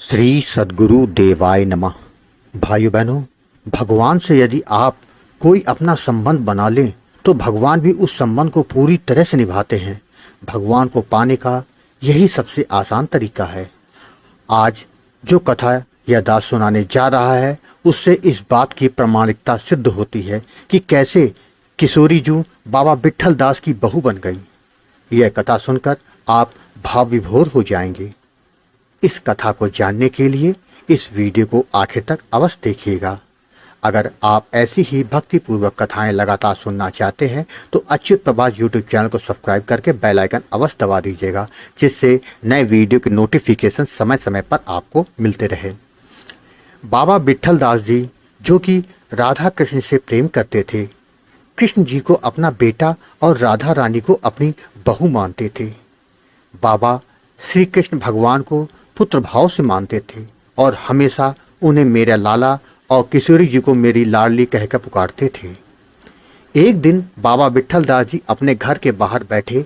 श्री सद्गुरु देवाय नमः। भाइयों बहनों, भगवान से यदि आप कोई अपना संबंध बना लें तो भगवान भी उस संबंध को पूरी तरह से निभाते हैं। भगवान को पाने का यही सबसे आसान तरीका है। आज जो कथा या दास सुनाने जा रहा है उससे इस बात की प्रामाणिकता सिद्ध होती है कि कैसे किशोरी जू बाबा विट्ठल दास की बहू बन गई। यह कथा सुनकर आप भाव विभोर हो जाएंगे। इस कथा को जानने के लिए इस वीडियो को आखिर तक अवश्य देखिएगा। अगर आप ऐसी ही भक्तिपूर्वक कथाएं लगातार सुनना चाहते हैं तो अच्युत प्रभात यूट्यूब चैनल को सब्सक्राइब करके बेल आइकन अवश्य दबा दीजिएगा, जिससे नए वीडियो के नोटिफिकेशन समय समय पर आपको मिलते रहे। बाबा विट्ठल दास जी, जो कि राधा कृष्ण से प्रेम करते थे, कृष्ण जी को अपना बेटा और राधा रानी को अपनी बहू मानते थे। बाबा श्री कृष्ण भगवान को पुत्र भाव से मानते थे और हमेशा उन्हें मेरा लाला और किशोरी जी को मेरी लाडली कहकर पुकारते थे। एक दिन बाबा विट्ठल दास जी अपने घर के बाहर बैठे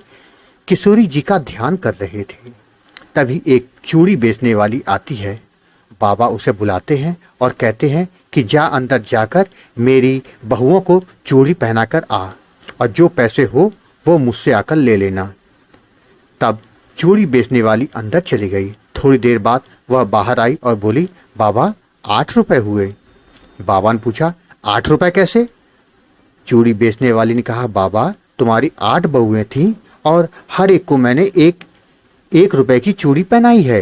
किशोरी जी का ध्यान कर रहे थे। तभी एक चूड़ी बेचने वाली आती है। बाबा उसे बुलाते हैं और कहते हैं कि जा अंदर जाकर मेरी बहुओं को चूड़ी पहनाकर आ और जो पैसे हो वो मुझसे आकर ले लेना। तब चूड़ी बेचने वाली अंदर चली गई। थोड़ी देर बाद वह बाहर आई और बोली, बाबा 8 रुपए हुए। बाबा ने पूछा, 8 रुपए कैसे? चूड़ी बेचने वाली ने कहा, बाबा तुम्हारी 8 बहुएं थीं और हर एक को मैंने एक रुपए की चूड़ी पहनाई है।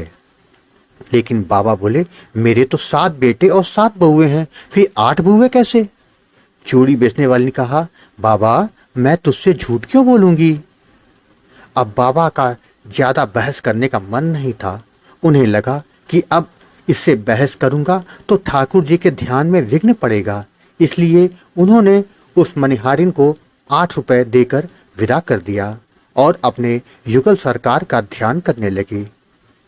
लेकिन बाबा बोले, मेरे तो 7 बेटे और 7 बहुएं हैं, फिर 8 बहुएं कैसे? चूड़ी बेचने वाली ने कहा, बाबा मैं तुझसे झूठ क्यों बोलूंगी? अब बाबा का ज्यादा बहस करने का मन नहीं था। उन्हें लगा कि अब इससे बहस करूंगा तो ठाकुर जी के ध्यान में विघ्न पड़ेगा, इसलिए उन्होंने उस मनिहारिन को 8 रुपए देकर विदा कर दिया और अपने युगल सरकार का ध्यान करने लगे।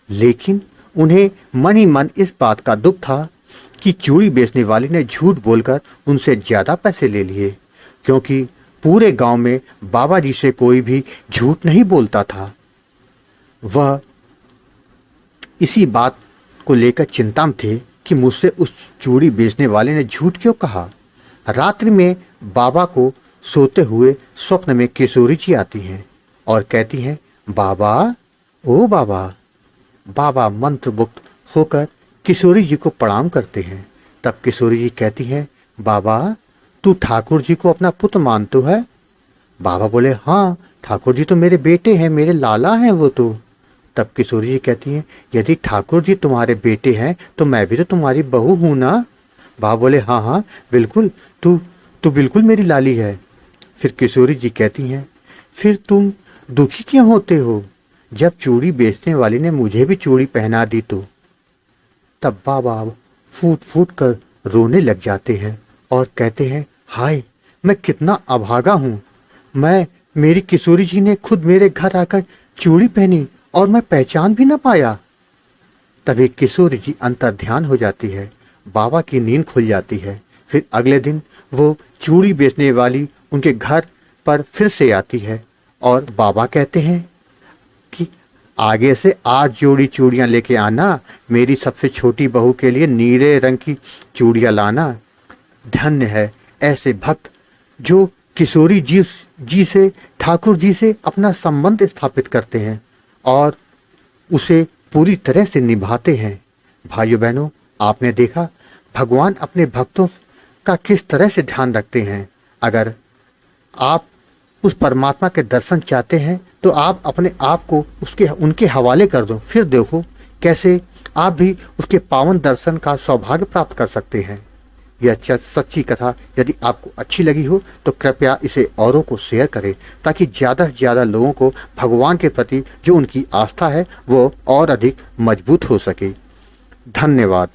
लेकिन उन्हें मन ही मन इस बात का दुख था कि चूड़ी बेचने वाली ने झूठ बोलकर उनसे ज्यादा पैसे ले लिए, क्योंकि पूरे गांव में बाबा जी से कोई भी झूठ नहीं बोलता था। वह इसी बात को लेकर चिंता में थे कि मुझसे उस चूड़ी बेचने वाले ने झूठ क्यों कहा। रात्रि में बाबा को सोते हुए स्वप्न में किशोरी जी आती हैं और कहती हैं, बाबा ओ बाबा। बाबा मंत्रमुग्ध होकर किशोरी जी को प्रणाम करते हैं। तब किशोरी जी कहती हैं, बाबा तू ठाकुर जी को अपना पुत्र मानते है? बाबा बोले, हाँ ठाकुर जी तो मेरे बेटे हैं, मेरे लाला हैं वो तो। तब किशोरी जी कहती हैं, यदि ठाकुर जी तुम्हारे बेटे हैं तो मैं भी तो तुम्हारी बहू हूं ना? बाबा बोले, हाँ हाँ बिल्कुल, तू बिल्कुल मेरी लाली है। फिर किशोरी जी कहती हैं, फिर तुम दुखी क्यों होते हो जब चूड़ी बेचने वाली ने मुझे भी चूड़ी पहना दी तो? तब बाबा फूट फूट कर रोने लग जाते हैं और कहते हैं, हाय मैं कितना अभागा हूँ। मेरी किशोरी जी ने खुद मेरे घर आकर चूड़ी पहनी और मैं पहचान भी न पाया। तभी किशोरी जी अंतर ध्यान हो जाती है। बाबा की नींद खुल जाती है। फिर अगले दिन वो चूड़ी बेचने वाली उनके घर पर फिर से आती है और बाबा कहते हैं कि आगे से 8 जोड़ी चूड़ियां लेके आना, मेरी सबसे छोटी बहू के लिए नीले रंग की चूड़ियां लाना। धन्य है ऐसे भक्त जो किशोरी जी से, ठाकुर जी से अपना संबंध स्थापित करते हैं और उसे पूरी तरह से निभाते हैं। भाइयों बहनों, आपने देखा भगवान अपने भक्तों का किस तरह से ध्यान रखते हैं। अगर आप उस परमात्मा के दर्शन चाहते हैं तो आप अपने आप को उनके हवाले कर दो, फिर देखो कैसे आप भी उसके पावन दर्शन का सौभाग्य प्राप्त कर सकते हैं। यह सच्ची कथा यदि आपको अच्छी लगी हो तो कृपया इसे औरों को शेयर करें, ताकि ज़्यादा से ज़्यादा लोगों को भगवान के प्रति जो उनकी आस्था है वो और अधिक मजबूत हो सके। धन्यवाद।